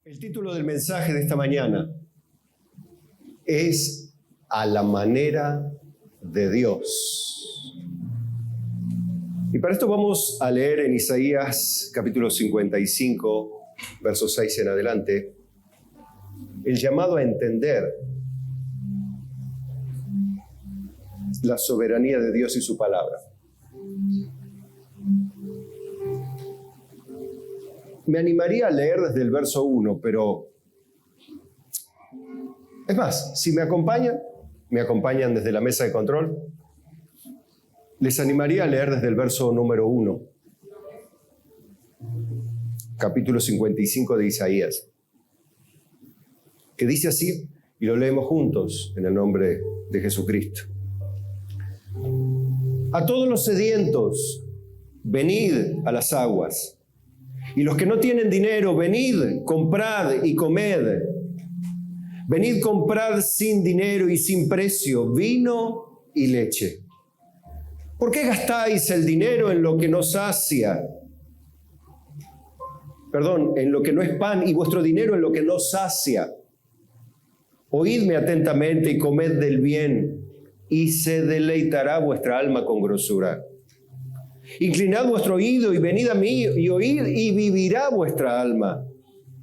El título del mensaje de esta mañana es A la manera de Dios. Y para esto vamos a leer en Isaías capítulo 55, versos 6 en adelante, el llamado a entender la soberanía de Dios y su palabra. Me animaría a leer desde el verso 1, pero es más, si me acompañan desde la mesa de control, les animaría a leer desde el verso número 1, capítulo 55 de Isaías, que dice así, y lo leemos juntos en el nombre de Jesucristo. A todos los sedientos, venid a las aguas. Y los que no tienen dinero, venid, comprad y comed. Venid, comprad sin dinero y sin precio vino y leche. ¿Por qué gastáis el dinero en lo que no sacia? En lo que no es pan, y vuestro dinero en lo que no sacia. Oídme atentamente y comed del bien, y se deleitará vuestra alma con grosura. Inclinad vuestro oído y venid a mí y oíd, y vivirá vuestra alma.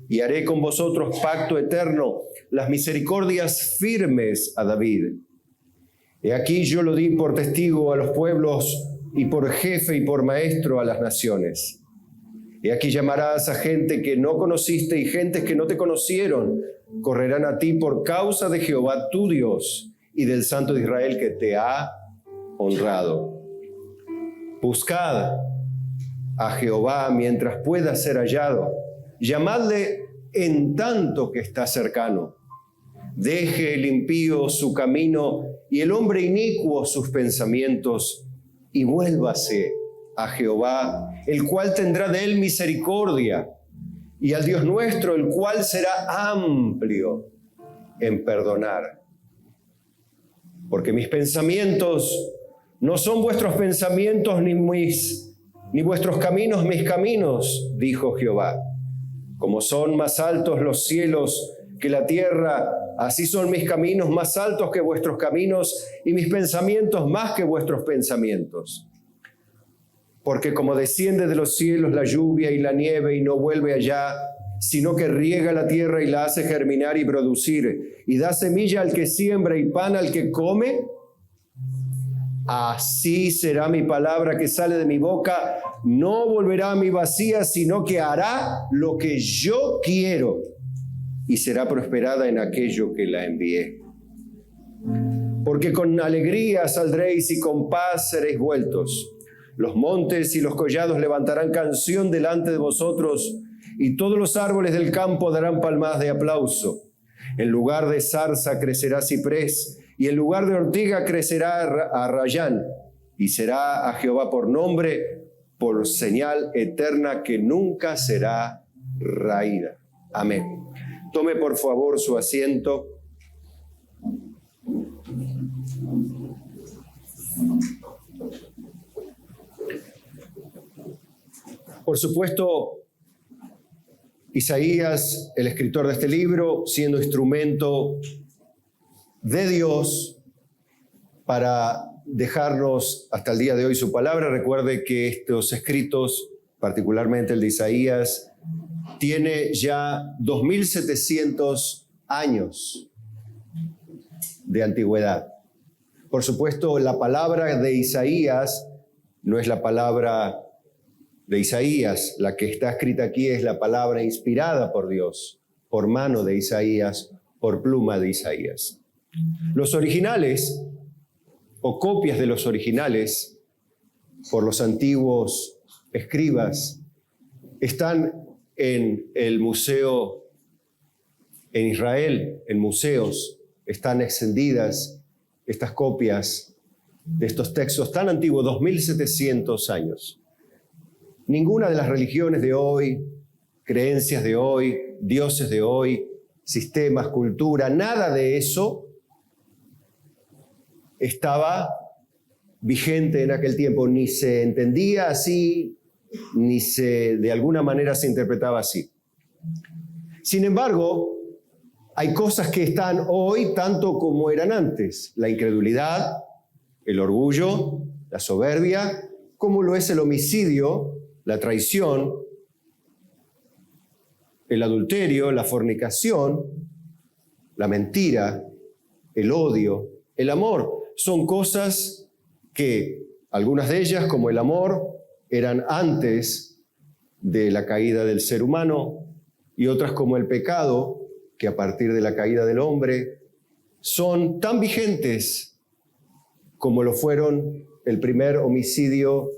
Y haré con vosotros pacto eterno, las misericordias firmes a David. He aquí yo lo di por testigo a los pueblos, y por jefe y por maestro a las naciones. He aquí llamarás a gente que no conociste, y gentes que no te conocieron correrán a ti por causa de Jehová tu Dios y del Santo de Israel que te ha honrado. Buscad a Jehová mientras pueda ser hallado. Llamadle en tanto que está cercano. Deje el impío su camino y el hombre inicuo sus pensamientos, y vuélvase a Jehová, el cual tendrá de él misericordia, y al Dios nuestro, el cual será amplio en perdonar. Porque mis pensamientos no son vuestros pensamientos, ni vuestros caminos mis caminos, dijo Jehová. Como son más altos los cielos que la tierra, así son mis caminos más altos que vuestros caminos, y mis pensamientos más que vuestros pensamientos. Porque como desciende de los cielos la lluvia y la nieve, y no vuelve allá, sino que riega la tierra y la hace germinar y producir, y da semilla al que siembra y pan al que come, así será mi palabra que sale de mi boca, no volverá a mí vacía, sino que hará lo que yo quiero, y será prosperada en aquello que la envié. Porque con alegría saldréis y con paz seréis vueltos. Los montes y los collados levantarán canción delante de vosotros, y todos los árboles del campo darán palmadas de aplauso. En lugar de zarza crecerá ciprés, y en lugar de ortiga crecerá arrayán, y será a Jehová por nombre, por señal eterna que nunca será raída. Amén. Tome por favor su asiento. Por supuesto, Isaías, el escritor de este libro, siendo instrumento de Dios para dejarnos hasta el día de hoy su palabra. Recuerde que estos escritos, particularmente el de Isaías, tiene ya 2700 años de antigüedad. Por supuesto, la palabra de Isaías no es la palabra de Isaías. La que está escrita aquí es la palabra inspirada por Dios, por mano de Isaías, por pluma de Isaías. Los originales, o copias de los originales, por los antiguos escribas, están en el museo en Israel, en museos, están extendidas estas copias de estos textos tan antiguos, 2700 años. Ninguna de las religiones de hoy, creencias de hoy, dioses de hoy, sistemas, cultura, nada de eso estaba vigente en aquel tiempo, ni se entendía así, ni de alguna manera se interpretaba así. Sin embargo, hay cosas que están hoy tanto como eran antes. La incredulidad, el orgullo, la soberbia, como lo es el homicidio, la traición, el adulterio, la fornicación, la mentira, el odio, el amor. Son cosas que, algunas de ellas, como el amor, eran antes de la caída del ser humano, y otras como el pecado, que a partir de la caída del hombre, son tan vigentes como lo fueron el primer homicidio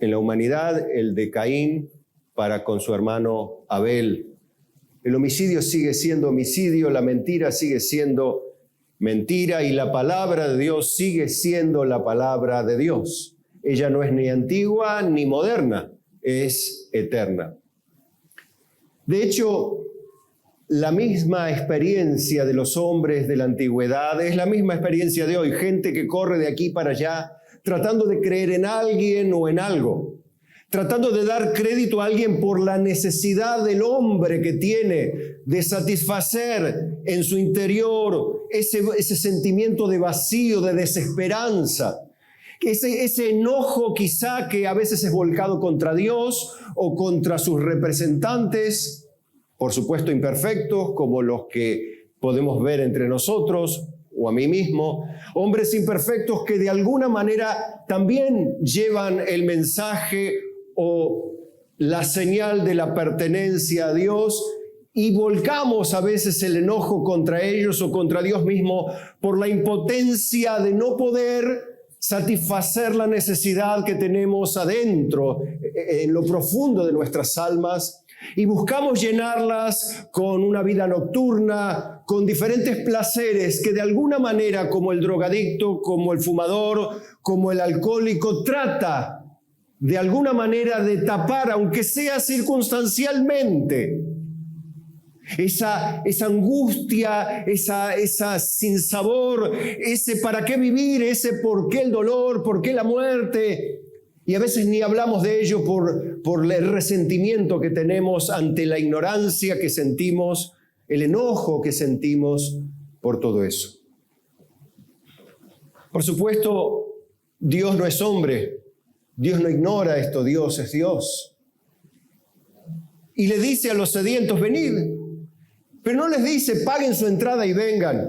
en la humanidad, el de Caín para con su hermano Abel. El homicidio sigue siendo homicidio, la mentira sigue siendo mentira y la palabra de Dios sigue siendo la palabra de Dios. Ella no es ni antigua ni moderna, es eterna. De hecho, la misma experiencia de los hombres de la antigüedad es la misma experiencia de hoy. Gente que corre de aquí para allá tratando de creer en alguien o en algo, tratando de dar crédito a alguien por la necesidad del hombre que tiene de satisfacer en su interior ese sentimiento de vacío, de desesperanza. Ese enojo quizá que a veces es volcado contra Dios o contra sus representantes, por supuesto imperfectos, como los que podemos ver entre nosotros o a mí mismo, hombres imperfectos que de alguna manera también llevan el mensaje o la señal de la pertenencia a Dios y volcamos a veces el enojo contra ellos o contra Dios mismo por la impotencia de no poder satisfacer la necesidad que tenemos adentro, en lo profundo de nuestras almas, y buscamos llenarlas con una vida nocturna, con diferentes placeres que de alguna manera, como el drogadicto, como el fumador, como el alcohólico, trata de alguna manera de tapar, aunque sea circunstancialmente, esa angustia, esa sinsabor, ese para qué vivir, ese por qué el dolor, por qué la muerte. Y a veces ni hablamos de ello por el resentimiento que tenemos ante la ignorancia que sentimos, el enojo que sentimos por todo eso. Por supuesto, Dios no es hombre, Dios no ignora esto, Dios es Dios. Y le dice a los sedientos, venid. Pero no les dice, paguen su entrada y vengan,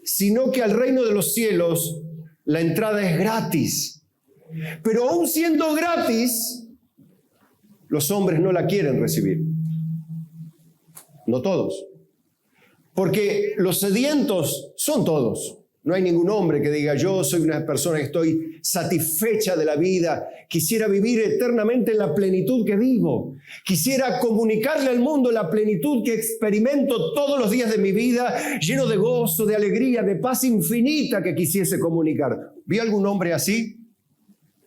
sino que al reino de los cielos la entrada es gratis. Pero aún siendo gratis, los hombres no la quieren recibir. No todos. Porque los sedientos son todos. No hay ningún hombre que diga, yo soy una persona que estoy satisfecha de la vida, quisiera vivir eternamente en la plenitud que vivo, quisiera comunicarle al mundo la plenitud que experimento todos los días de mi vida, lleno de gozo, de alegría, de paz infinita que quisiese comunicar. ¿Vio algún hombre así?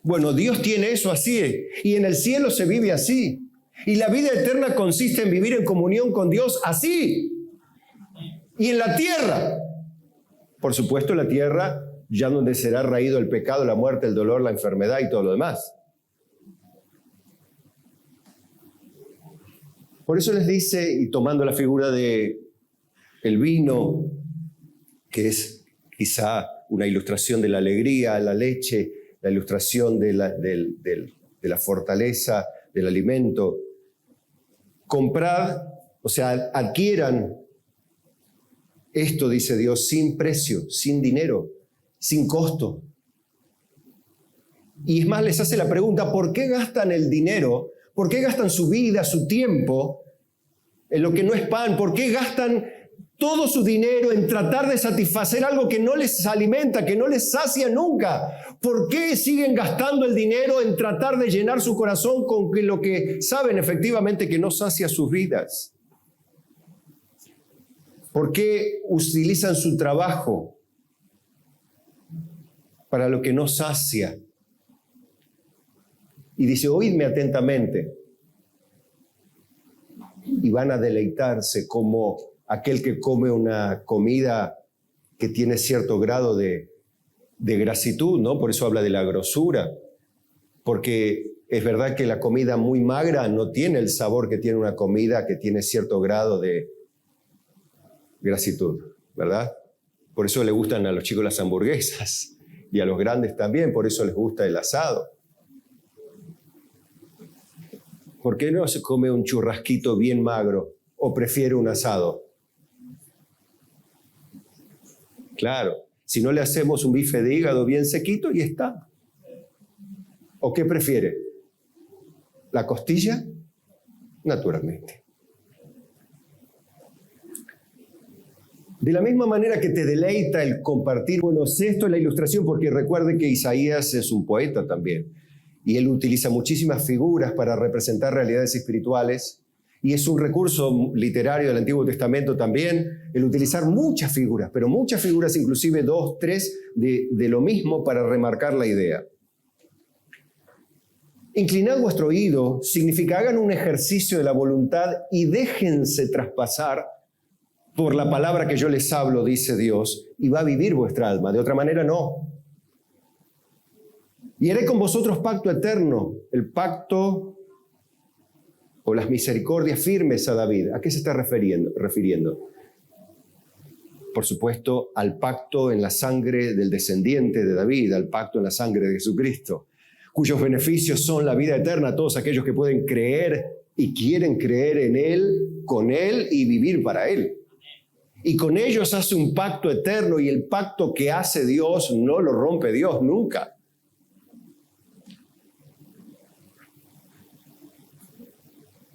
Bueno, Dios tiene eso así, y en el cielo se vive así. Y la vida eterna consiste en vivir en comunión con Dios así. Y en la tierra, por supuesto, la tierra ya donde será raído el pecado, la muerte, el dolor, la enfermedad y todo lo demás. Por eso les dice, y tomando la figura de el vino, que es quizá una ilustración de la alegría, la leche, la ilustración de la fortaleza, del alimento, comprad, o sea, adquieran esto, dice Dios, sin precio, sin dinero, sin costo. Y es más, les hace la pregunta, ¿por qué gastan el dinero? ¿Por qué gastan su vida, su tiempo en lo que no es pan? ¿Por qué gastan todo su dinero en tratar de satisfacer algo que no les alimenta, que no les sacia nunca? ¿Por qué siguen gastando el dinero en tratar de llenar su corazón con lo que saben efectivamente que no sacia sus vidas? ¿Por qué utilizan su trabajo para lo que no sacia? Y dice, oídme atentamente. Y van a deleitarse como aquel que come una comida que tiene cierto grado de grasitud, ¿no? Por eso habla de la grosura. Porque Es verdad que la comida muy magra no tiene el sabor que tiene una comida que tiene cierto grado de grasitud, ¿verdad? Por eso le gustan a los chicos las hamburguesas y a los grandes también, por eso les gusta el asado. ¿Por qué no se come un churrasquito bien magro o prefiere un asado? Claro, si no le hacemos un bife de hígado bien sequito y está. ¿O qué prefiere? ¿La costilla? Naturalmente. De la misma manera que te deleita el compartir, bueno, esto es la ilustración, porque recuerde que Isaías es un poeta también, y él utiliza muchísimas figuras para representar realidades espirituales, y es un recurso literario del Antiguo Testamento también, el utilizar muchas figuras, pero muchas figuras, inclusive 2, 3, de lo mismo para remarcar la idea. Inclinad vuestro oído significa hagan un ejercicio de la voluntad y déjense traspasar por la palabra que yo les hablo, dice Dios, y va a vivir vuestra alma. De otra manera, no. Y haré con vosotros pacto eterno, el pacto o las misericordias firmes a David. ¿A qué se está refiriendo? Por supuesto, al pacto en la sangre del descendiente de David, al pacto en la sangre de Jesucristo, cuyos beneficios son la vida eterna a todos aquellos que pueden creer y quieren creer en Él, con Él y vivir para Él. Y con ellos hace un pacto eterno, y el pacto que hace Dios no lo rompe Dios nunca.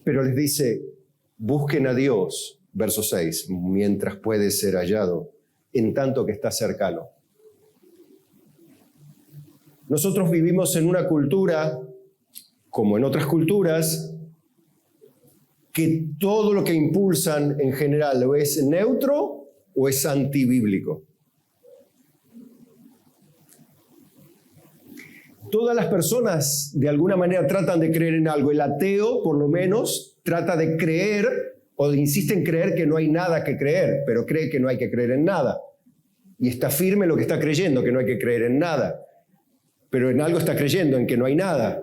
Pero les dice, busquen a Dios, verso 6, mientras puede ser hallado, en tanto que está cercano. Nosotros vivimos en una cultura, como en otras culturas, que todo lo que impulsan en general o es neutro o es antibíblico. Todas las personas de alguna manera tratan de creer en algo. El ateo, por lo menos, trata de creer o insiste en creer que no hay nada que creer, pero cree que no hay que creer en nada. Y está firme en lo que está creyendo, que no hay que creer en nada. Pero en algo está creyendo, en que no hay nada.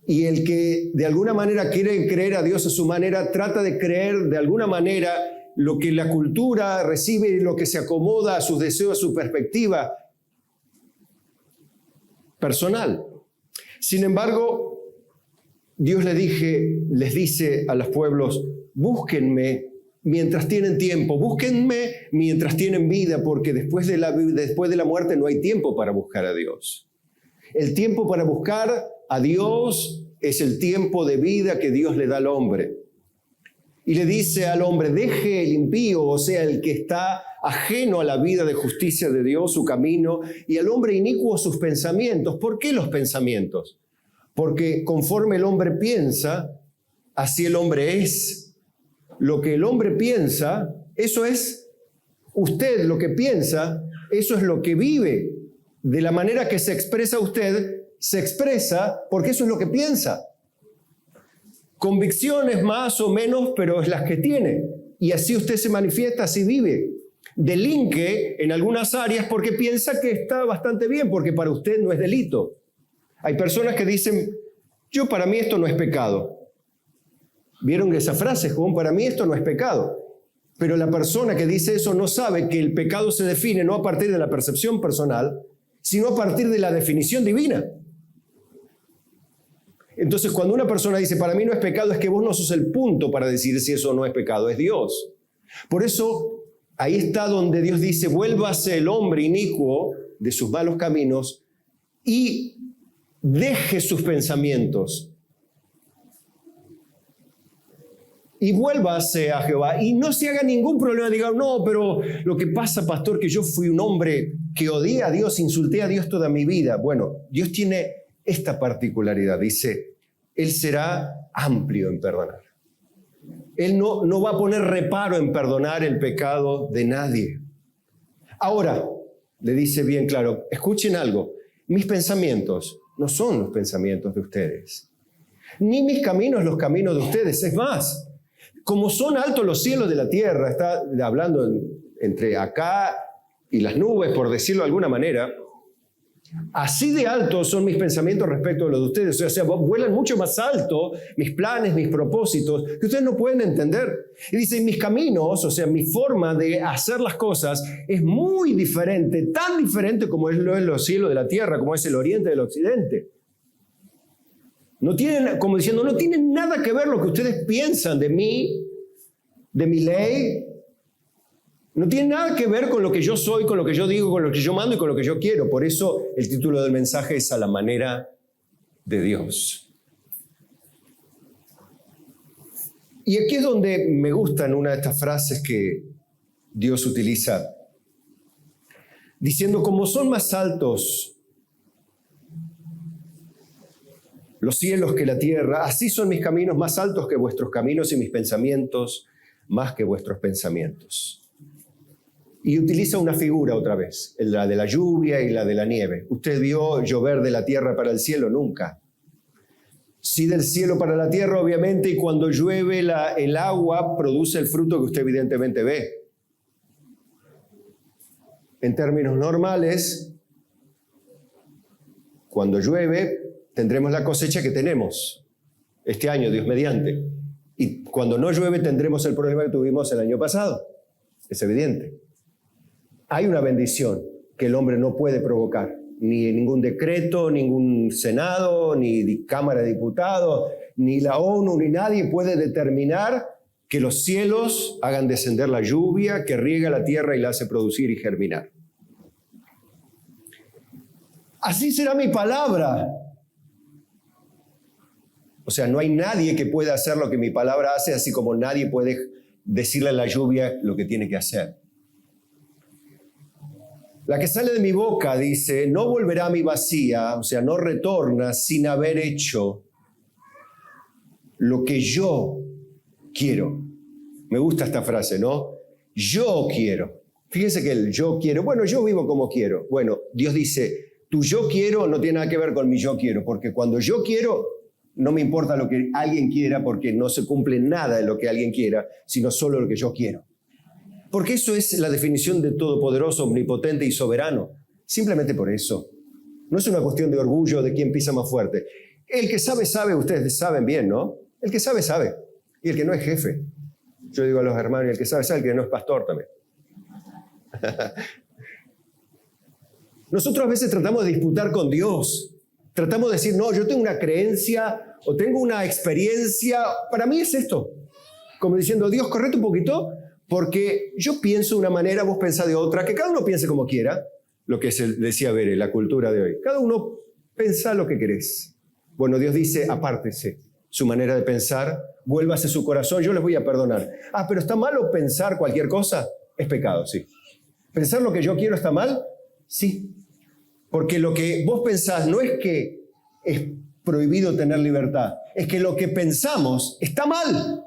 Y el que de alguna manera quiere creer a Dios a su manera, trata de creer de alguna manera lo que la cultura recibe y lo que se acomoda a sus deseos, a su perspectiva personal. Sin embargo, Dios les dice a los pueblos, búsquenme mientras tienen tiempo, búsquenme mientras tienen vida, porque después de la muerte no hay tiempo para buscar a Dios. El tiempo para buscar a Dios es el tiempo de vida que Dios le da al hombre. Y le dice al hombre, deje el impío, o sea, el que está ajeno a la vida de justicia de Dios, su camino, y al hombre inicuo sus pensamientos. ¿Por qué los pensamientos? Porque conforme el hombre piensa, así el hombre es. Lo que el hombre piensa, eso es usted, lo que piensa, eso es lo que vive. De la manera que se expresa usted, se expresa porque eso es lo que piensa. Convicciones más o menos, pero es las que tiene. Y así usted se manifiesta, así vive. Delinque en algunas áreas porque piensa que está bastante bien, porque para usted no es delito. Hay personas que dicen, para mí esto no es pecado. ¿Vieron esa frase, Juan? Para mí esto no es pecado. Pero la persona que dice eso no sabe que el pecado se define no a partir de la percepción personal, sino a partir de la definición divina. Entonces, cuando una persona dice, para mí no es pecado, es que vos no sos el punto para decir si eso no es pecado, es Dios. Por eso, ahí está donde Dios dice, vuélvase el hombre inicuo de sus malos caminos y deje sus pensamientos. Y vuélvase a Jehová y no se haga ningún problema. Diga, no, pero lo que pasa, pastor, que yo fui un hombre que odié a Dios, insulté a Dios toda mi vida. Bueno, Dios tiene esta particularidad. Dice, Él será amplio en perdonar. Él no va a poner reparo en perdonar el pecado de nadie. Ahora, le dice bien claro, escuchen algo. Mis pensamientos no son los pensamientos de ustedes. Ni mis caminos los caminos de ustedes. Es más, como son altos los cielos de la tierra, está hablando entre acá y las nubes, por decirlo de alguna manera, Así de altos son mis pensamientos respecto a los de ustedes. O sea, vuelan mucho más alto mis planes, mis propósitos, que ustedes no pueden entender. Y dice, mis caminos, o sea, mi forma de hacer las cosas es muy diferente, tan diferente como es los cielos de la tierra, como es el oriente del occidente. No tienen, como diciendo, no tienen nada que ver lo que ustedes piensan de mí, de mi ley. No tiene nada que ver con lo que yo soy, con lo que yo digo, con lo que yo mando y con lo que yo quiero. Por eso el título del mensaje es A la manera de Dios. Y aquí es donde me gustan una de estas frases que Dios utiliza, diciendo, como son más altos los cielos que la tierra, así son mis caminos más altos que vuestros caminos y mis pensamientos más que vuestros pensamientos. Y utiliza una figura otra vez, la de la lluvia y la de la nieve. ¿Usted vio llover de la tierra para el cielo? Nunca. Sí, del cielo para la tierra, obviamente, y cuando llueve el agua produce el fruto que usted evidentemente ve. En términos normales, cuando llueve, tendremos la cosecha que tenemos este año, Dios mediante. Y cuando no llueve, tendremos el problema que tuvimos el año pasado. Es evidente. Hay una bendición que el hombre no puede provocar, ni ningún decreto, ningún Senado, ni Cámara de Diputados, ni la ONU, ni nadie puede determinar que los cielos hagan descender la lluvia, que riega la tierra y la hace producir y germinar. Así será mi palabra. O sea, no hay nadie que pueda hacer lo que mi palabra hace, así como nadie puede decirle a la lluvia lo que tiene que hacer. La que sale de mi boca, dice, no volverá a mí vacía, o sea, no retorna sin haber hecho lo que yo quiero. Me gusta esta frase, ¿no? Yo quiero. Fíjense que el yo quiero, bueno, yo vivo como quiero. Bueno, Dios dice, tu yo quiero no tiene nada que ver con mi yo quiero, porque cuando yo quiero, no me importa lo que alguien quiera, porque no se cumple nada de lo que alguien quiera, sino solo lo que yo quiero. Porque eso es la definición de todopoderoso, omnipotente y soberano. Simplemente por eso. No es una cuestión de orgullo de quién pisa más fuerte. El que sabe, sabe, ustedes saben bien, ¿no? El que sabe, sabe. Y el que no es jefe. Yo digo a los hermanos, el que sabe, sabe, el que no es pastor también. Nosotros a veces tratamos de disputar con Dios. Tratamos de decir, no, yo tengo una creencia o tengo una experiencia. Para mí es esto. Como diciendo, Dios, correte un poquito, porque yo pienso de una manera, vos pensás de otra, que cada uno piense como quiera, lo que se decía Bere, la cultura de hoy. Cada uno piensa lo que querés. Bueno, Dios dice, apártese su manera de pensar, vuélvase su corazón, yo les voy a perdonar. Ah, pero ¿está malo pensar cualquier cosa? Es pecado, sí. ¿Pensar lo que yo quiero está mal? Sí. Porque lo que vos pensás no es que es prohibido tener libertad, es que lo que pensamos está mal.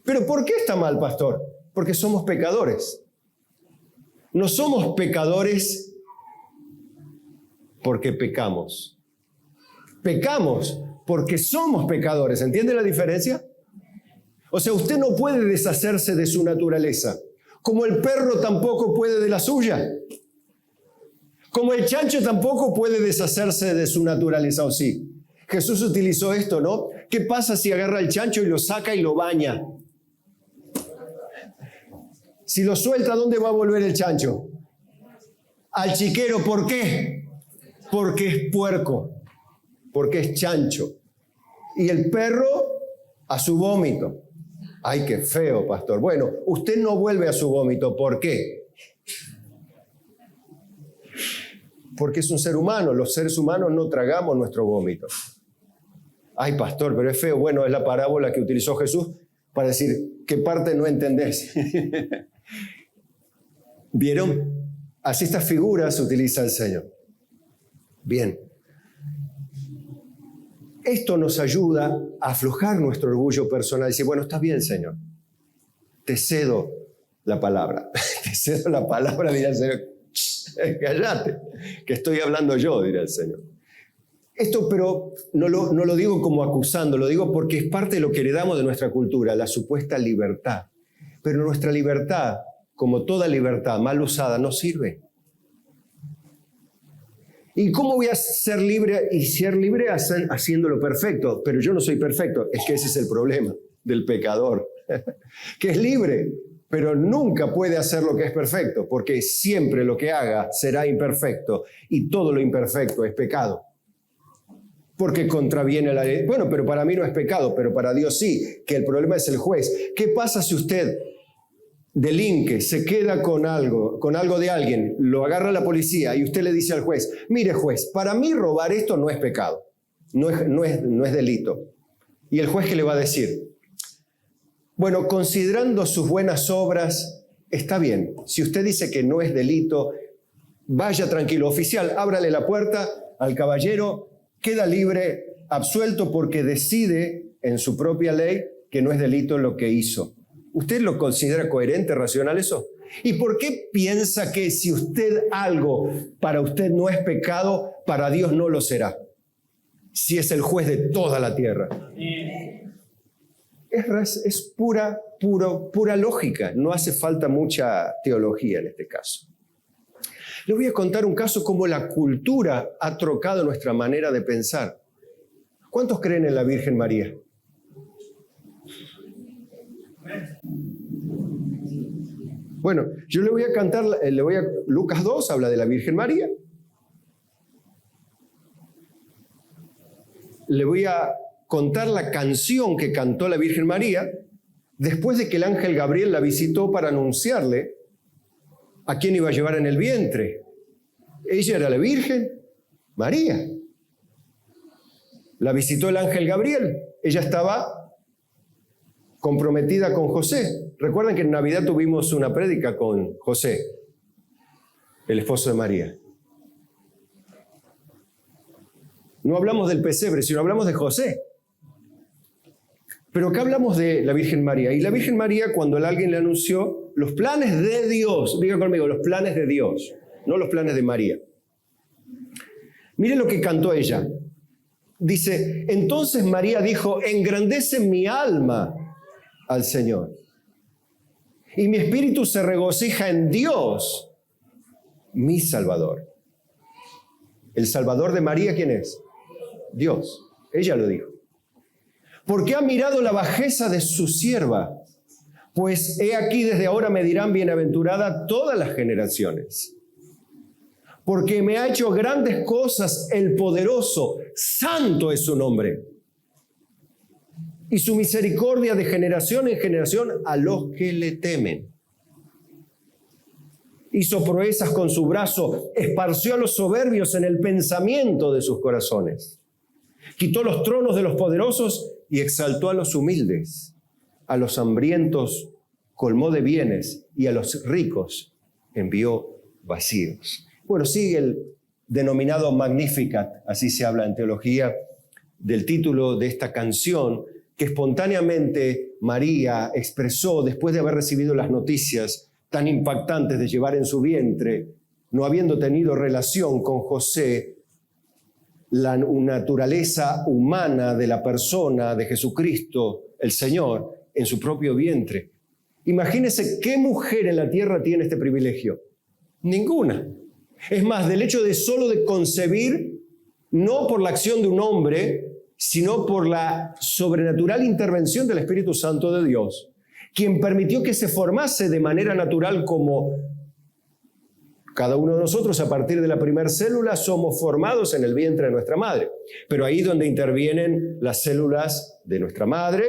¿Pero por qué está mal, pastor? Porque somos pecadores. No somos pecadores porque pecamos. Pecamos porque somos pecadores. ¿Entiende la diferencia? O sea, usted no puede deshacerse de su naturaleza, como el perro tampoco puede de la suya. Como el chancho tampoco puede deshacerse de su naturaleza, ¿o sí? Jesús utilizó esto, ¿no? ¿Qué pasa si agarra el chancho y lo saca y lo baña? Si lo suelta, ¿a dónde va a volver el chancho? Al chiquero. ¿Por qué? Porque es puerco, porque es chancho. Y el perro a su vómito. Ay, qué feo, pastor. Bueno, usted no vuelve a su vómito. ¿Por qué? Porque es un ser humano. Los seres humanos no tragamos nuestro vómito. Ay, pastor, pero es feo. Bueno, es la parábola que utilizó Jesús para decir, ¿qué parte no entendés? ¿Vieron? Así estas figuras utiliza el Señor. Bien. Esto nos ayuda a aflojar nuestro orgullo personal y decir, bueno, está bien, Señor. Te cedo la palabra. Te cedo la palabra, dirá el Señor. Cállate, que estoy hablando yo, dirá el Señor. Esto, pero no lo digo como acusando, lo digo porque es parte de lo que heredamos de nuestra cultura, la supuesta libertad. Pero nuestra libertad, como toda libertad mal usada, no sirve. ¿Y cómo voy a ser libre? Y ser libre haciéndolo perfecto. Pero yo no soy perfecto. Es que ese es el problema del pecador. Que es libre, pero nunca puede hacer lo que es perfecto, porque siempre lo que haga será imperfecto, y todo lo imperfecto es pecado, porque contraviene la ley. Bueno, pero para mí no es pecado, pero para Dios sí, que el problema es el juez. ¿Qué pasa si usted delinque, se queda con algo de alguien, lo agarra la policía y usted le dice al juez, mire juez, para mí robar esto no es pecado, no es delito? ¿Y el juez qué le va a decir? Bueno, considerando sus buenas obras, está bien. Si usted dice que no es delito, vaya tranquilo. Oficial, ábrale la puerta al caballero, queda libre, absuelto, porque decide en su propia ley que no es delito lo que hizo. ¿Usted lo considera coherente, racional eso? ¿Y por qué piensa que si usted algo para usted no es pecado, para Dios no lo será? Si es el juez de toda la tierra. Es pura lógica, no hace falta mucha teología en este caso. Les voy a contar un caso como la cultura ha trocado nuestra manera de pensar. ¿Cuántos creen en la Virgen María? Bueno, yo le voy a cantar, Lucas 2 habla de la Virgen María. Le voy a contar la canción que cantó la Virgen María después de que el ángel Gabriel la visitó para anunciarle a quién iba a llevar en el vientre. Ella era la Virgen María. La visitó el ángel Gabriel. Ella estaba comprometida con José. Recuerden que en Navidad tuvimos una prédica con José, el esposo de María. No hablamos del pesebre, sino hablamos de José. Pero acá hablamos de la Virgen María. Y la Virgen María, cuando alguien le anunció los planes de Dios, diga conmigo, los planes de Dios, no los planes de María. Miren lo que cantó ella. Dice, entonces María dijo, engrandece mi alma al Señor, y mi espíritu se regocija en Dios, mi Salvador. ¿El Salvador de María quién es? Dios. Ella lo dijo. Porque ha mirado la bajeza de su sierva, pues he aquí desde ahora me dirán bienaventurada todas las generaciones. Porque me ha hecho grandes cosas el poderoso, santo es su nombre. Y su misericordia de generación en generación a los que le temen. Hizo proezas con su brazo, esparció a los soberbios en el pensamiento de sus corazones. Quitó los tronos de los poderosos y exaltó a los humildes. A los hambrientos colmó de bienes y a los ricos envió vacíos. Bueno, sigue el denominado Magnificat, así se habla en teología, del título de esta canción que espontáneamente María expresó después de haber recibido las noticias tan impactantes de llevar en su vientre, no habiendo tenido relación con José, la naturaleza humana de la persona de Jesucristo, el Señor, en su propio vientre. Imagínense qué mujer en la tierra tiene este privilegio. Ninguna. Es más, del hecho de solo de concebir, no por la acción de un hombre, sino por la sobrenatural intervención del Espíritu Santo de Dios, quien permitió que se formase de manera natural como cada uno de nosotros a partir de la primera célula somos formados en el vientre de nuestra madre. Pero ahí donde intervienen las células de nuestra madre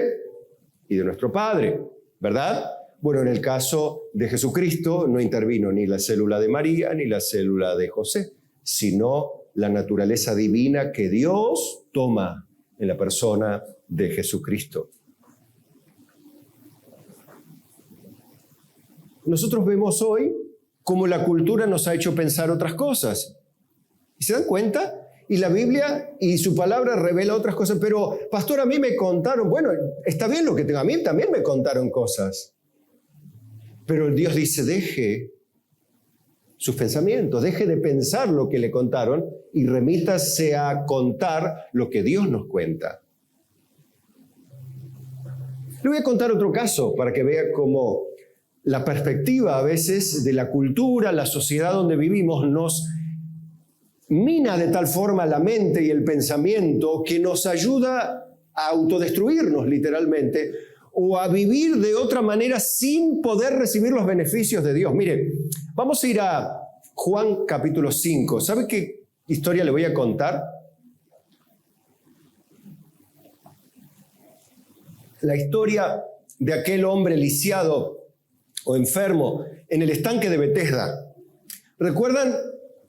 y de nuestro padre, ¿verdad? Bueno, en el caso de Jesucristo no intervino ni la célula de María ni la célula de José, sino la naturaleza divina que Dios toma en la persona de Jesucristo. Nosotros vemos hoy cómo la cultura nos ha hecho pensar otras cosas. ¿Y se dan cuenta? Y la Biblia y su palabra revela otras cosas. Pero, pastor, a mí me contaron, bueno, está bien lo que tengo, a mí también me contaron cosas. Pero Dios dice, deje sus pensamientos, deje de pensar lo que le contaron y remítase a contar lo que Dios nos cuenta. Le voy a contar otro caso para que vea cómo la perspectiva a veces de la cultura, la sociedad donde vivimos, nos mina de tal forma la mente y el pensamiento que nos ayuda a autodestruirnos literalmente o a vivir de otra manera sin poder recibir los beneficios de Dios. Mire, vamos a ir a Juan capítulo 5. ¿Sabe qué historia le voy a contar? La historia de aquel hombre lisiado o enfermo en el estanque de Betesda. ¿Recuerdan?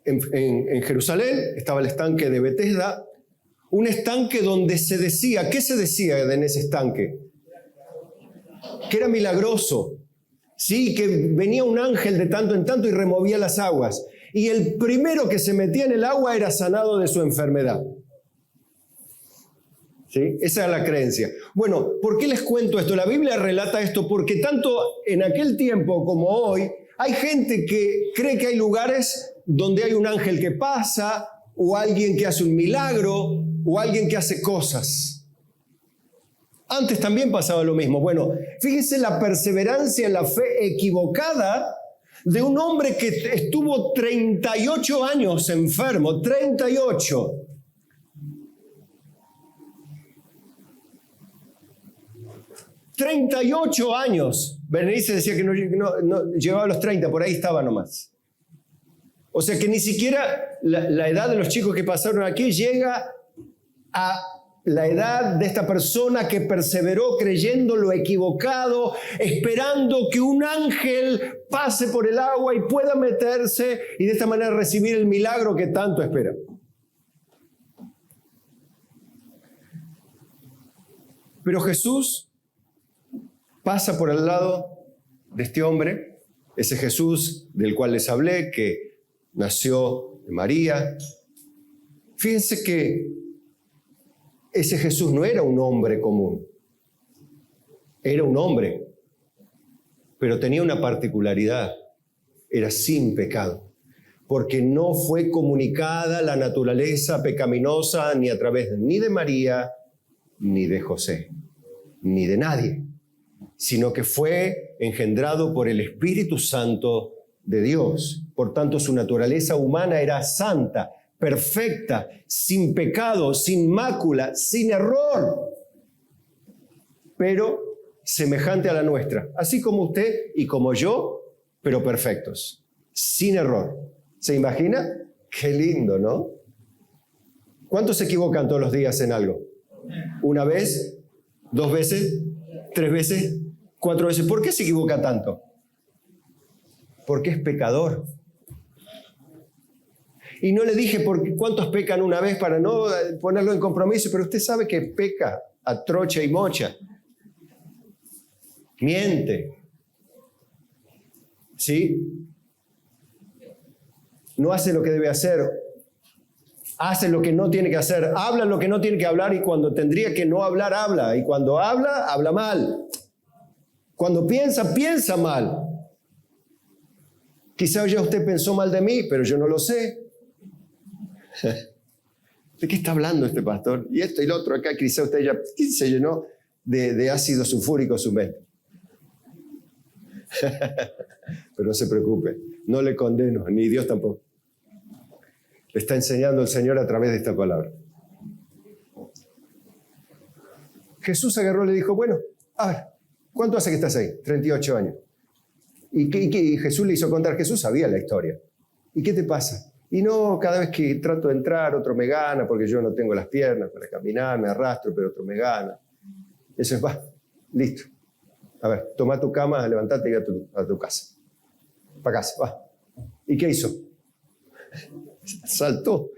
En Jerusalén estaba el estanque de Betesda, un estanque donde se decía, ¿qué se decía en ese estanque? Que era milagroso, sí, que venía un ángel de tanto en tanto y removía las aguas. Y el primero que se metía en el agua era sanado de su enfermedad. ¿Sí? Esa era la creencia. Bueno, ¿por qué les cuento esto? La Biblia relata esto porque tanto en aquel tiempo como hoy hay gente que cree que hay lugares donde hay un ángel que pasa o alguien que hace un milagro o alguien que hace cosas. Antes también pasaba lo mismo. Bueno, fíjense la perseverancia en la fe equivocada de un hombre que estuvo 38 años enfermo, 38. ...38 años. Berenice decía que no llevaba los 30, por ahí estaba nomás. O sea que ni siquiera la edad de los chicos que pasaron aquí llega a la edad de esta persona que perseveró creyendo lo equivocado, esperando que un ángel pase por el agua y pueda meterse y de esta manera recibir el milagro que tanto espera. Pero Jesús pasa por el lado de este hombre, ese Jesús del cual les hablé, que nació de María. Fíjense que ese Jesús no era un hombre común, era un hombre, pero tenía una particularidad, era sin pecado, porque no fue comunicada la naturaleza pecaminosa ni a través ni de María, ni de José, ni de nadie, sino que fue engendrado por el Espíritu Santo de Dios. Por tanto, su naturaleza humana era santa, perfecta, sin pecado, sin mácula, sin error, pero semejante a la nuestra, así como usted y como yo, pero perfectos, sin error. ¿Se imagina? Qué lindo, ¿no? ¿Cuántos se equivocan todos los días en algo? ¿Una vez? ¿2 veces? ¿3 veces? 4 veces. ¿Por qué se equivoca tanto? Porque es pecador. Y no le dije cuántos pecan una vez para no ponerlo en compromiso, pero usted sabe que peca a trocha y mocha. Miente. ¿Sí? No hace lo que debe hacer. Hace lo que no tiene que hacer. Habla lo que no tiene que hablar y cuando tendría que no hablar, habla. Y cuando habla, habla mal. Cuando piensa, piensa mal. Quizá ya usted pensó mal de mí, pero yo no lo sé. ¿De qué está hablando este pastor? Y esto y lo otro acá, quizá usted ya se llenó de ácido sulfúrico su mente. Pero no se preocupe, no le condeno, ni Dios tampoco. Le está enseñando el Señor a través de esta palabra. Jesús agarró y le dijo, bueno, a ver, ¿cuánto hace que estás ahí? 38 años. Y Jesús le hizo contar, Jesús sabía la historia. ¿Y qué te pasa? Y no, cada vez que trato de entrar, otro me gana, porque yo no tengo las piernas para caminar, me arrastro, pero otro me gana. Eso es, va, listo. A ver, toma tu cama, levantate y ve a tu casa. Para casa, va. ¿Y qué hizo? Saltó,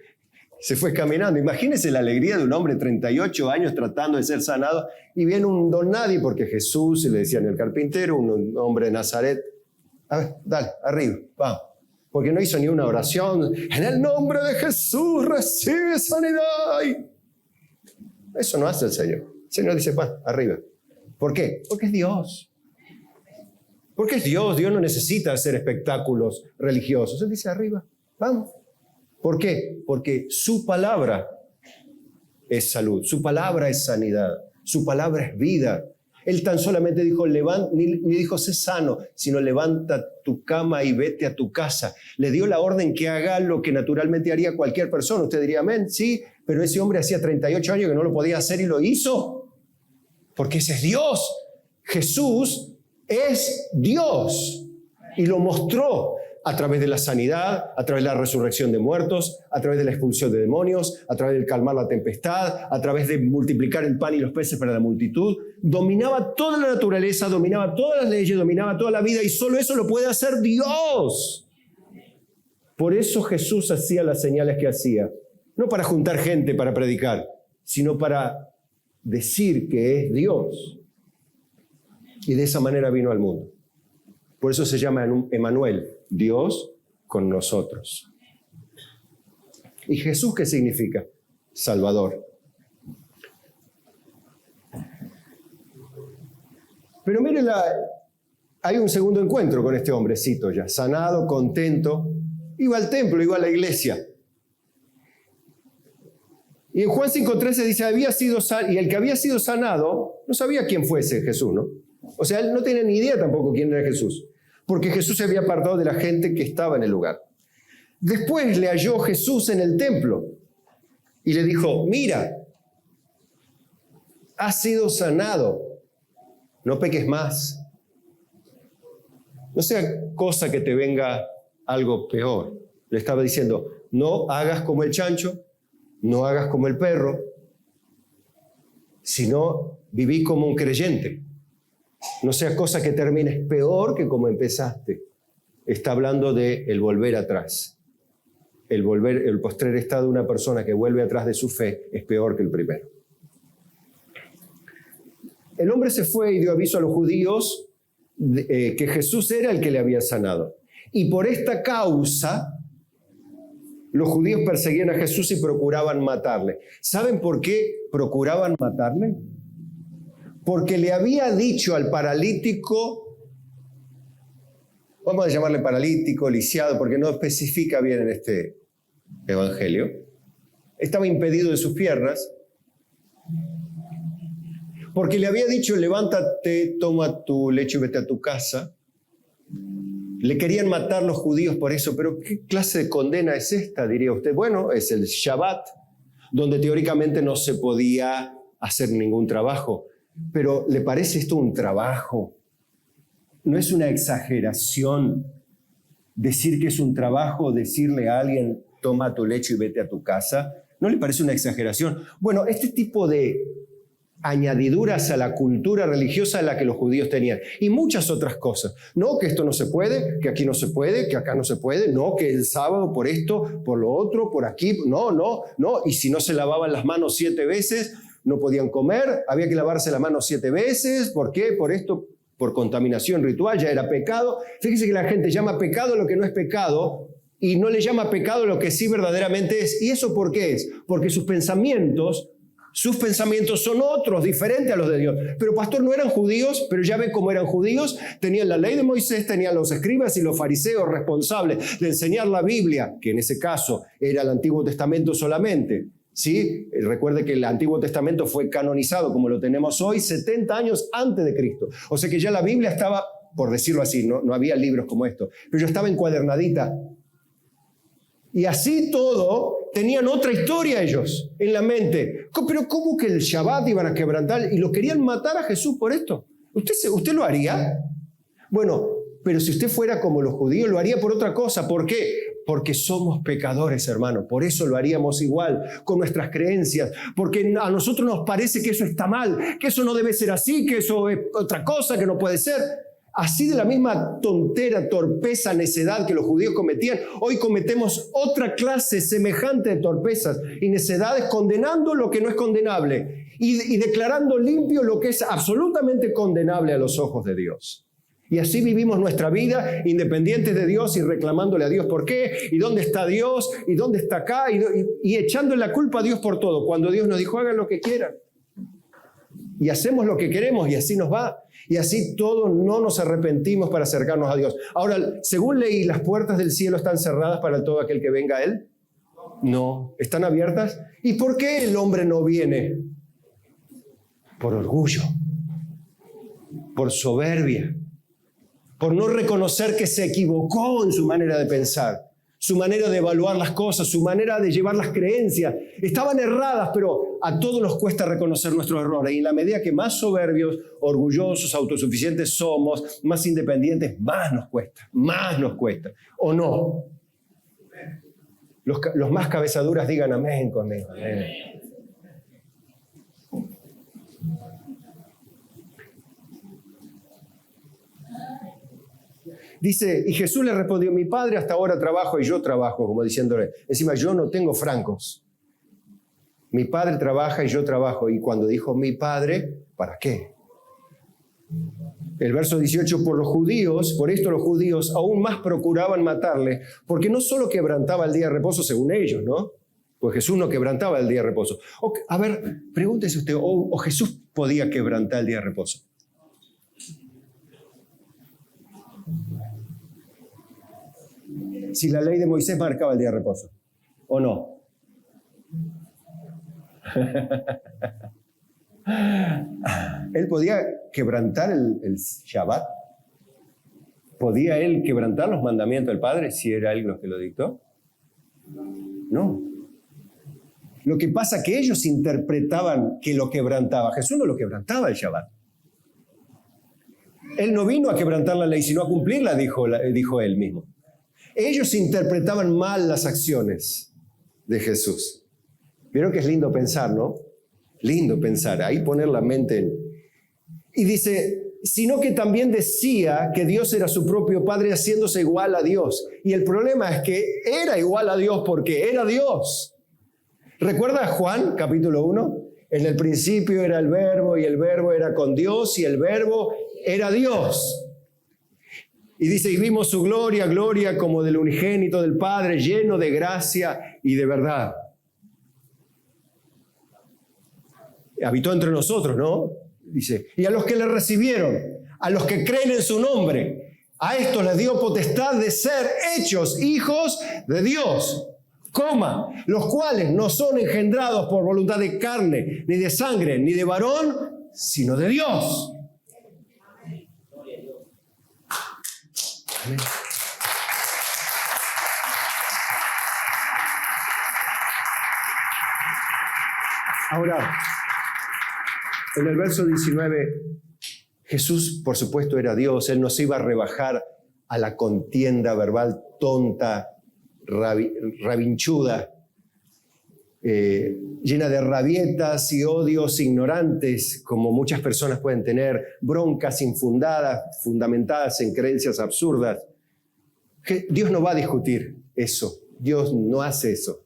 se fue caminando. Imagínense la alegría de un hombre de 38 años tratando de ser sanado y viene un don nadie, porque Jesús, se le decían el carpintero, un hombre de Nazaret. A ver, dale, arriba, vamos. Porque no hizo ni una oración. En el nombre de Jesús recibe sanidad. Eso no hace el Señor. El Señor dice, va, arriba. ¿Por qué? Porque es Dios. Porque es Dios. Dios no necesita hacer espectáculos religiosos. Él dice, arriba, vamos. ¿Por qué? Porque su palabra es salud, su palabra es sanidad, su palabra es vida. Él tan solamente dijo, ni dijo, sé sano, sino levanta tu cama y vete a tu casa. Le dio la orden que haga lo que naturalmente haría cualquier persona. Usted diría, amén, sí, pero ese hombre hacía 38 años que no lo podía hacer y lo hizo. Porque ese es Dios. Jesús es Dios y lo mostró a través de la sanidad, a través de la resurrección de muertos, a través de la expulsión de demonios, a través de calmar la tempestad, a través de multiplicar el pan y los peces para la multitud. Dominaba toda la naturaleza, dominaba todas las leyes, dominaba toda la vida y solo eso lo puede hacer Dios. Por eso Jesús hacía las señales que hacía. No para juntar gente para predicar, sino para decir que es Dios. Y de esa manera vino al mundo. Por eso se llama Emmanuel, Dios con nosotros. ¿Y Jesús qué significa? Salvador. Pero mire, hay un segundo encuentro con este hombrecito ya, sanado, contento. Iba al templo, iba a la iglesia. Y en Juan 5:13 dice, y el que había sido sanado, no sabía quién fuese Jesús, ¿no? O sea, él no tenía ni idea tampoco quién era Jesús, porque Jesús se había apartado de la gente que estaba en el lugar. Después le halló Jesús en el templo y le dijo, mira, has sido sanado, no peques más. No sea cosa que te venga algo peor. Le estaba diciendo, no hagas como el chancho, no hagas como el perro, sino viví como un creyente. No sea cosa que termines peor que como empezaste. Está hablando de el volver atrás. El postrer estado de una persona que vuelve atrás de su fe es peor que el primero. El hombre se fue y dio aviso a los judíos que Jesús era el que le había sanado. Y por esta causa, los judíos perseguían a Jesús y procuraban matarle. ¿Saben por qué procuraban matarle? Porque le había dicho al paralítico, vamos a llamarle paralítico, lisiado, porque no especifica bien en este evangelio, estaba impedido de sus piernas, porque le había dicho, levántate, toma tu lecho y vete a tu casa. Le querían matar los judíos por eso, pero ¿qué clase de condena es esta, diría usted? Bueno, es el Shabbat, donde teóricamente no se podía hacer ningún trabajo. Pero ¿le parece esto un trabajo? ¿No es una exageración decir que es un trabajo, decirle a alguien, toma tu lecho y vete a tu casa? ¿No le parece una exageración? Bueno, este tipo de añadiduras a la cultura religiosa en la que los judíos tenían. Y muchas otras cosas. No, que esto no se puede, que aquí no se puede, que acá no se puede. No, que el sábado por esto, por lo otro, por aquí. No. Y si no se lavaban las manos 7 veces, no podían comer. Había que lavarse las manos 7 veces. ¿Por qué? Por esto, por contaminación ritual, ya era pecado. Fíjese que la gente llama pecado lo que no es pecado y no le llama pecado lo que sí verdaderamente es. ¿Y eso por qué es? Porque sus pensamientos son otros, diferentes a los de Dios. Pero pastor, no eran judíos, pero ya ve cómo eran judíos. Tenían la ley de Moisés, tenían los escribas y los fariseos responsables de enseñar la Biblia, que en ese caso era el Antiguo Testamento solamente. ¿Sí? Recuerde que el Antiguo Testamento fue canonizado como lo tenemos hoy 70 años antes de Cristo. O sea que ya la Biblia estaba, por decirlo así, no había libros como esto, pero ya estaba encuadernadita. Y así todo, tenían otra historia ellos en la mente. Pero ¿cómo que el Shabbat iban a quebrantar y lo querían matar a Jesús por esto? ¿Usted lo haría? Bueno, pero si usted fuera como los judíos, lo haría por otra cosa. ¿Por qué? Porque somos pecadores, hermano. Por eso lo haríamos igual, con nuestras creencias. Porque a nosotros nos parece que eso está mal, que eso no debe ser así, que eso es otra cosa, que no puede ser. Así de la misma tontera, torpeza, necedad que los judíos cometían, hoy cometemos otra clase semejante de torpezas y necedades, condenando lo que no es condenable y declarando limpio lo que es absolutamente condenable a los ojos de Dios. Y así vivimos nuestra vida independientes de Dios y reclamándole a Dios por qué, y dónde está Dios, y dónde está acá, y echándole la culpa a Dios por todo, cuando Dios nos dijo hagan lo que quieran. Y hacemos lo que queremos y así nos va. Y así todos no nos arrepentimos para acercarnos a Dios. Ahora, según leí, ¿las puertas del cielo están cerradas para todo aquel que venga a Él? No, ¿están abiertas? ¿Y por qué el hombre no viene? Por orgullo. por soberbia, por no reconocer que se equivocó en su manera de pensar, su manera de evaluar las cosas, su manera de llevar las creencias. Estaban erradas, pero a todos nos cuesta reconocer nuestros errores. Y en la medida que más soberbios, orgullosos, autosuficientes somos, más independientes, más nos cuesta. ¿O no? Los más cabezaduras digan amén conmigo. Amén. Dice, y Jesús le respondió, mi padre hasta ahora trabaja y yo trabajo, como diciéndole, encima yo no tengo francos. Mi padre trabaja y yo trabajo. Y cuando dijo mi padre, ¿para qué? El verso 18, por esto los judíos aún más procuraban matarle, porque no solo quebrantaba el día de reposo según ellos, ¿no? Pues Jesús no quebrantaba el día de reposo. A ver, pregúntese usted, ¿o Jesús podía quebrantar el día de reposo? Si la ley de Moisés marcaba el día de reposo, ¿o no? ¿Él podía quebrantar el Shabbat? ¿Podía él quebrantar los mandamientos del Padre si era él los que lo dictó? No. Lo que pasa es que ellos interpretaban que lo quebrantaba. Jesús no lo quebrantaba el Shabbat. Él no vino a quebrantar la ley, sino a cumplirla, dijo él mismo. Ellos interpretaban mal las acciones de Jesús. ¿Vieron que es lindo pensar, no? Lindo pensar, ahí poner la mente en... Y dice, sino que también decía que Dios era su propio Padre haciéndose igual a Dios. Y el problema es que era igual a Dios porque era Dios. ¿Recuerda Juan, capítulo 1? En el principio era el Verbo y el Verbo era con Dios y el Verbo era Dios. Y dice, y vimos su gloria, gloria como del unigénito del Padre, lleno de gracia y de verdad. Habitó entre nosotros, ¿no? Dice, y a los que le recibieron, a los que creen en su nombre, a estos les dio potestad de ser hechos hijos de Dios, los cuales no son engendrados por voluntad de carne, ni de sangre, ni de varón, sino de Dios. Amén. Ahora, en el verso 19, Jesús, por supuesto, era Dios. Él no se iba a rebajar a la contienda verbal tonta, rabinchuda, llena de rabietas y odios ignorantes, como muchas personas pueden tener, broncas infundadas, fundamentadas en creencias absurdas. Dios no va a discutir eso. Dios no hace eso,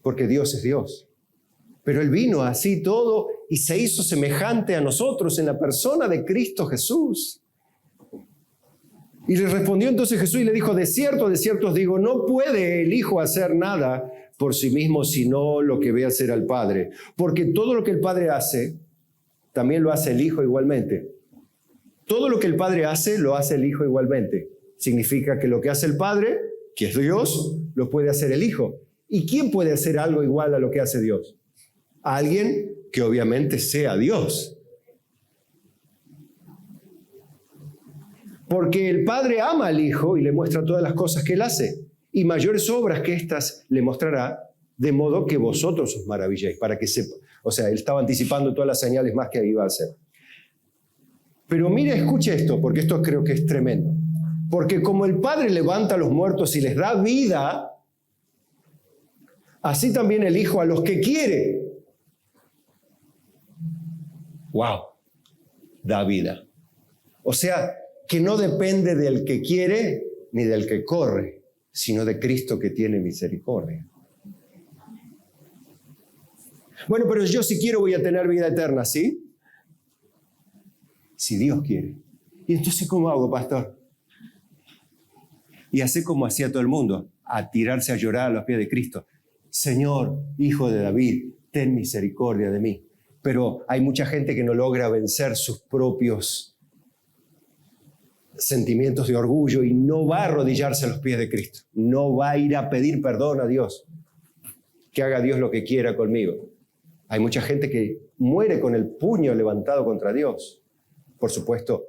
porque Dios es Dios. Pero Él vino así todo y se hizo semejante a nosotros en la persona de Cristo Jesús. Y le respondió entonces Jesús y le dijo, de cierto os digo, no puede el Hijo hacer nada por sí mismo, sino lo que ve hacer al Padre. Porque todo lo que el Padre hace, también lo hace el Hijo igualmente. Todo lo que el Padre hace, lo hace el Hijo igualmente. Significa que lo que hace el Padre, que es Dios, lo puede hacer el Hijo. ¿Y quién puede hacer algo igual a lo que hace Dios? Alguien que obviamente sea Dios. Porque el Padre ama al Hijo y le muestra todas las cosas que Él hace. Y mayores obras que estas le mostrará, de modo que vosotros os maravilléis, para que sepa. O sea, Él estaba anticipando todas las señales más que iba a hacer. Pero mire, escuche esto, porque esto creo que es tremendo. Porque como el Padre levanta a los muertos y les da vida, así también el Hijo a los que quiere. ¡Wow! Da vida. O sea, que no depende del que quiere ni del que corre, sino de Cristo que tiene misericordia. Bueno, pero yo si quiero voy a tener vida eterna, ¿sí? Si Dios quiere. ¿Y entonces cómo hago, pastor? Y hace como hacía todo el mundo, a tirarse a llorar a los pies de Cristo. Señor, Hijo de David, ten misericordia de mí. Pero hay mucha gente que no logra vencer sus propios sentimientos de orgullo y no va a arrodillarse a los pies de Cristo. No va a ir a pedir perdón a Dios. Que haga Dios lo que quiera conmigo. Hay mucha gente que muere con el puño levantado contra Dios. por supuesto,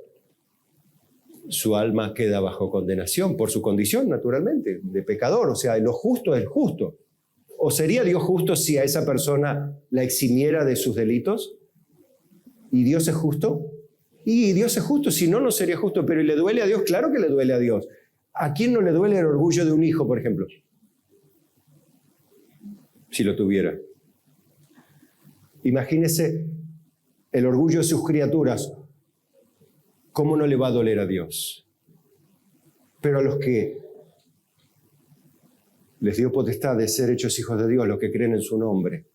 su alma queda bajo condenación por su condición, naturalmente, de pecador. O sea, lo justo es justo. ¿O sería Dios justo si a esa persona la eximiera de sus delitos? ¿Y Dios es justo? Y Dios es justo, si no, no sería justo. Pero ¿le duele a Dios? Claro que le duele a Dios. ¿A quién no le duele el orgullo de un hijo, por ejemplo? Si lo tuviera. Imagínese el orgullo de sus criaturas. ¿Cómo no le va a doler a Dios? Pero a los que les dio potestad de ser hechos hijos de Dios, los que creen en su nombre,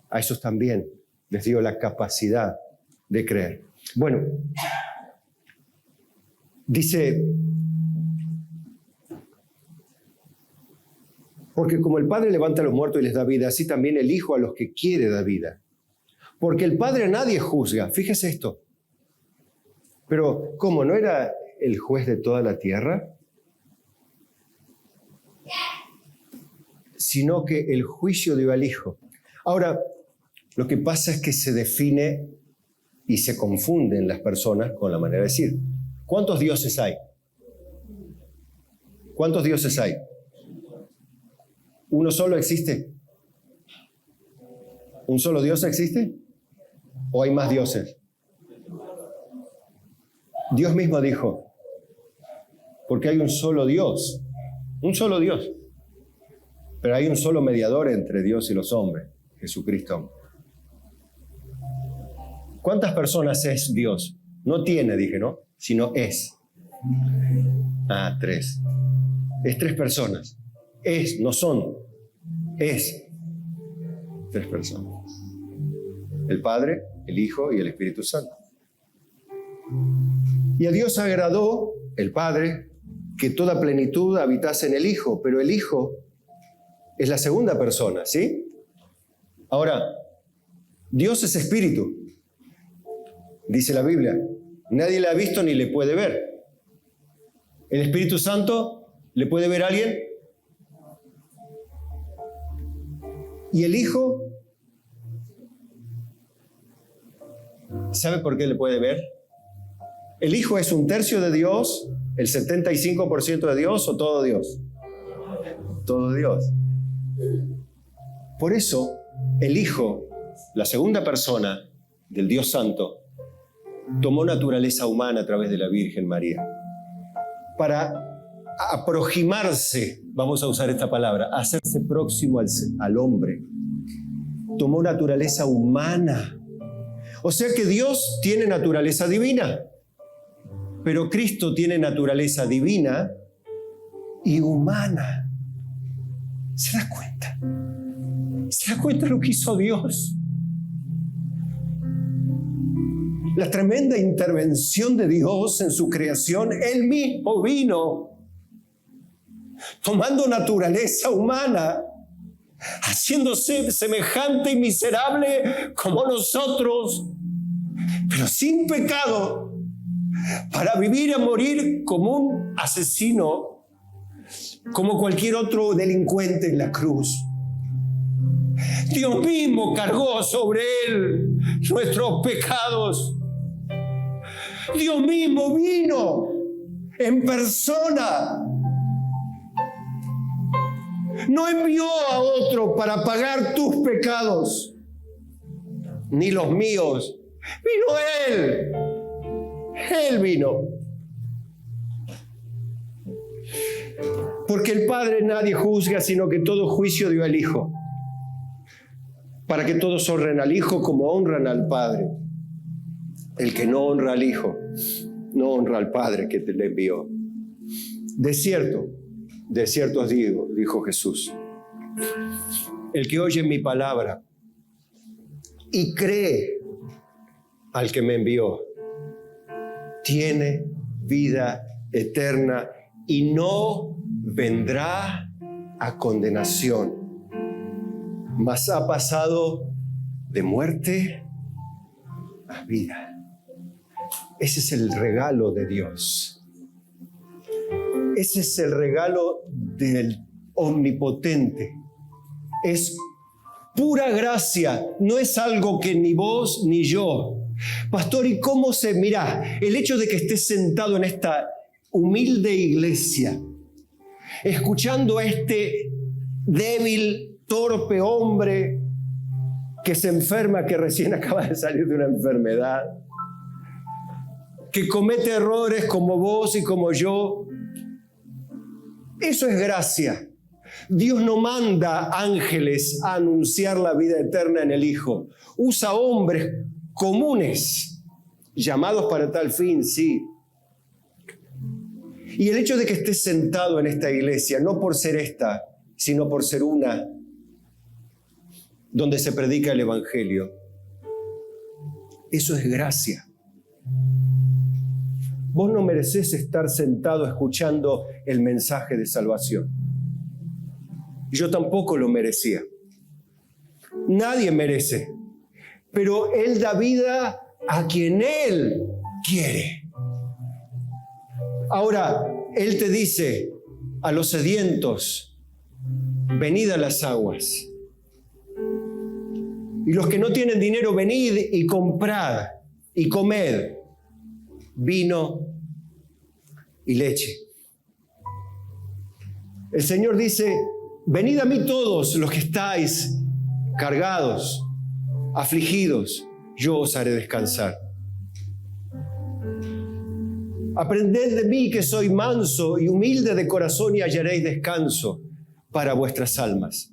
a esos también les dio la capacidad de creer. Bueno, dice, porque como el Padre levanta a los muertos y les da vida, así también el Hijo a los que quiere da vida. Porque el Padre a nadie juzga, fíjese esto. Pero, ¿cómo? ¿No era el juez de toda la tierra? Sino que el juicio dio al Hijo. Ahora, lo que pasa es que se define y se confunden las personas con la manera de decir. ¿Cuántos dioses hay? ¿Cuántos dioses hay? ¿Uno solo existe? ¿Un solo Dios existe? ¿O hay más dioses? Dios mismo dijo, porque hay un solo Dios, pero hay un solo mediador entre Dios y los hombres, Jesucristo. ¿Cuántas personas es Dios? No tiene, dije, ¿no? Sino es. 3. Es 3 personas. Es, no son. Es 3 personas. El Padre, el Hijo y el Espíritu Santo. Y a Dios agradó, el Padre, que toda plenitud habitase en el Hijo, pero el Hijo es la segunda persona, ¿sí? Ahora, Dios es espíritu, dice la Biblia. Nadie le ha visto ni le puede ver. ¿El Espíritu Santo le puede ver a alguien? ¿Y el Hijo? ¿Sabe por qué le puede ver? ¿El Hijo es 1/3 de Dios, el 75% de Dios o todo Dios? Todo Dios. Por eso, el Hijo, la segunda persona del Dios Santo, tomó naturaleza humana a través de la Virgen María. Para aproximarse, vamos a usar esta palabra, hacerse próximo al hombre. Tomó naturaleza humana. O sea que Dios tiene naturaleza divina. Pero Cristo tiene naturaleza divina y humana. ¿Se da cuenta? ¿Se da cuenta lo que hizo Dios? La tremenda intervención de Dios en su creación. Él mismo vino tomando naturaleza humana, haciéndose semejante y miserable como nosotros, pero sin pecado, para vivir y morir como un asesino, como cualquier otro delincuente en la cruz. Dios mismo cargó sobre él nuestros pecados. Dios mismo vino en persona. No envió a otro para pagar tus pecados, ni los míos. Vino Él. Él vino. Porque el Padre nadie juzga, sino que todo juicio dio al Hijo, para que todos honren al Hijo como honran al Padre. El que no honra al Hijo, no honra al Padre que te le envió. De cierto os digo, dijo Jesús, el que oye mi palabra y cree al que me envió, tiene vida eterna y no vendrá a condenación, mas ha pasado de muerte a vida. Ese es el regalo de Dios. Ese es el regalo del Omnipotente. Es pura gracia, no es algo que ni vos ni yo, Pastor, ¿y cómo se...? Mirá, el hecho de que estés sentado en esta humilde iglesia, escuchando a este débil, torpe hombre que se enferma, que recién acaba de salir de una enfermedad, que comete errores como vos y como yo, eso es gracia. Dios no manda ángeles a anunciar la vida eterna en el Hijo. Usa hombres comunes, llamados para tal fin, sí. Y el hecho de que estés sentado en esta iglesia, no por ser esta, sino por ser una, donde se predica el Evangelio, eso es gracia. Vos no merecés estar sentado escuchando el mensaje de salvación. Yo tampoco lo merecía. Nadie merece. Pero Él da vida a quien Él quiere. Ahora, Él te dice a los sedientos, venid a las aguas. Y los que no tienen dinero, venid y comprad y comed vino y leche. El Señor dice, venid a mí todos los que estáis cargados, afligidos, yo os haré descansar. Aprended de mí que soy manso y humilde de corazón y hallaréis descanso para vuestras almas.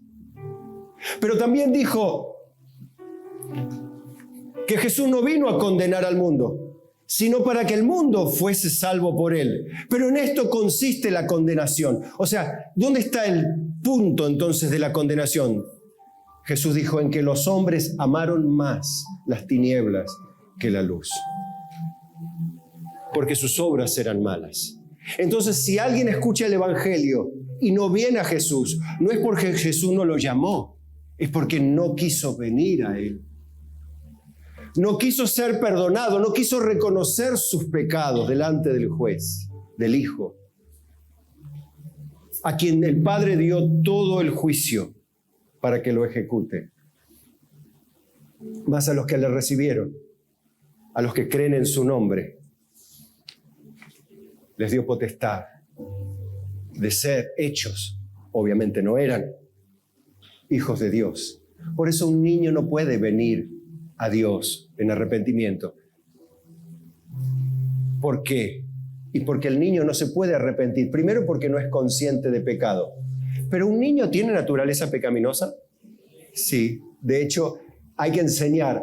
Pero también dijo que Jesús no vino a condenar al mundo, sino para que el mundo fuese salvo por él. Pero en esto consiste la condenación. O sea, ¿dónde está el punto entonces de la condenación? Jesús dijo, en que los hombres amaron más las tinieblas que la luz, porque sus obras eran malas. Entonces, si alguien escucha el Evangelio y no viene a Jesús, no es porque Jesús no lo llamó, es porque no quiso venir a él. No quiso ser perdonado, no quiso reconocer sus pecados delante del juez, del Hijo, a quien el Padre dio todo el juicio para que lo ejecute. Más a los que le recibieron, a los que creen en su nombre, les dio potestad de ser hechos, obviamente no eran, hijos de Dios. Por eso un niño no puede venir a Dios en arrepentimiento. ¿Por qué? Y porque el niño no se puede arrepentir. Primero, porque no es consciente de pecado. ¿Pero un niño tiene naturaleza pecaminosa? Sí. De hecho, hay que enseñar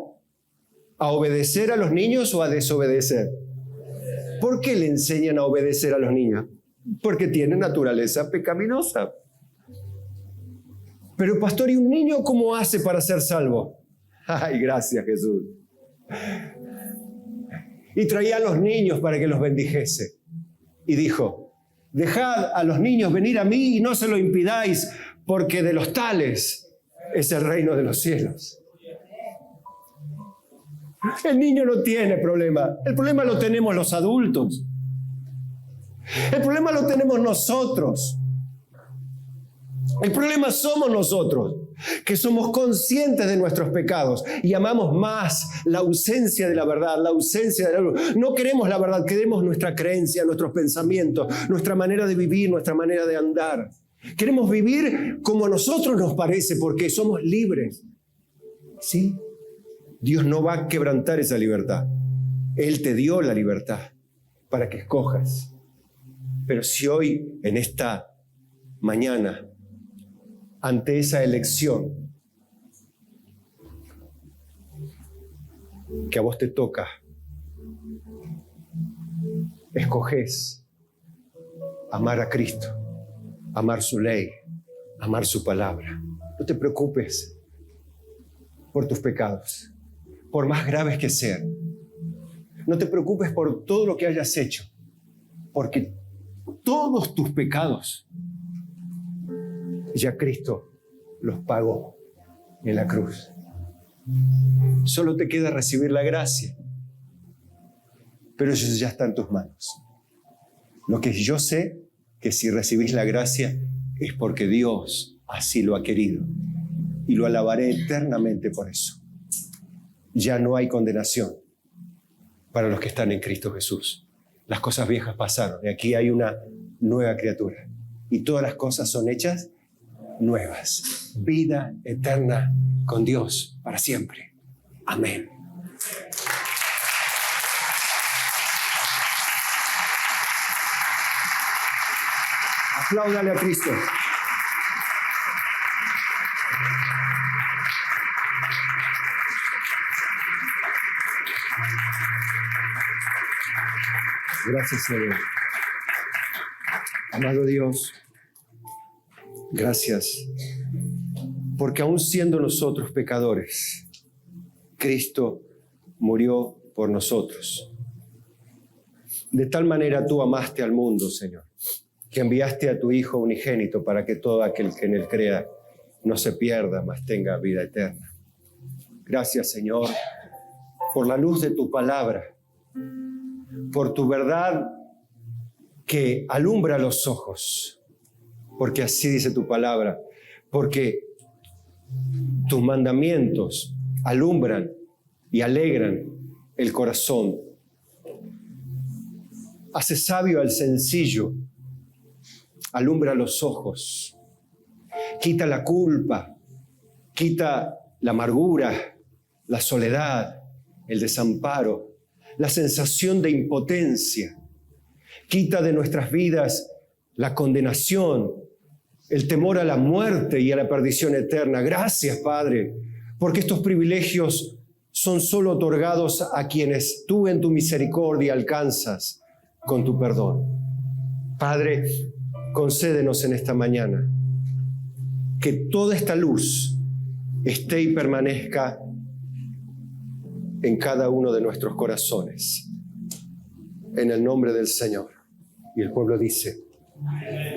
a obedecer a los niños o a desobedecer. ¿Por qué le enseñan a obedecer a los niños? Porque tienen naturaleza pecaminosa. Pero pastor, ¿y un niño cómo hace para ser salvo? Ay, gracias Jesús. Y traía a los niños para que los bendijese. Y dijo, dejad a los niños venir a mí y no se lo impidáis, porque de los tales es el reino de los cielos. El niño no tiene problema. El problema lo tenemos los adultos. El problema lo tenemos nosotros. El problema somos nosotros, que somos conscientes de nuestros pecados y amamos más la ausencia de la verdad, la ausencia de la luz. No queremos la verdad, queremos nuestra creencia, nuestros pensamientos, nuestra manera de vivir, nuestra manera de andar. Queremos vivir como a nosotros nos parece porque somos libres. ¿Sí? Dios no va a quebrantar esa libertad. Él te dio la libertad para que escojas. Pero si hoy, en esta mañana, ante esa elección que a vos te toca, escoges amar a Cristo, amar su ley, amar su palabra. No te preocupes por tus pecados, por más graves que sean. No te preocupes por todo lo que hayas hecho, porque todos tus pecados ya Cristo los pagó en la cruz. Solo te queda recibir la gracia, pero eso ya está en tus manos. Lo que yo sé, que si recibís la gracia es porque Dios así lo ha querido y lo alabaré eternamente por eso. Ya no hay condenación para los que están en Cristo Jesús. Las cosas viejas pasaron y aquí hay una nueva criatura. Y todas las cosas son hechas nuevas. Vida eterna con Dios para siempre. Amén. Apláudale a Cristo. Gracias, Señor. Amado Dios, gracias, porque aún siendo nosotros pecadores, Cristo murió por nosotros. De tal manera tú amaste al mundo, Señor, que enviaste a tu Hijo unigénito para que todo aquel que en él crea no se pierda, mas tenga vida eterna. Gracias, Señor, por la luz de tu palabra, por tu verdad que alumbra los ojos, porque así dice tu palabra, porque tus mandamientos alumbran y alegran el corazón. Hace sabio al sencillo, alumbra los ojos, quita la culpa, quita la amargura, la soledad, el desamparo, la sensación de impotencia. Quita de nuestras vidas la condenación, el temor a la muerte y a la perdición eterna. Gracias, Padre, porque estos privilegios son solo otorgados a quienes tú en tu misericordia alcanzas con tu perdón. Padre, concédenos en esta mañana que toda esta luz esté y permanezca en cada uno de nuestros corazones. En el nombre del Señor. Y el pueblo dice: amén.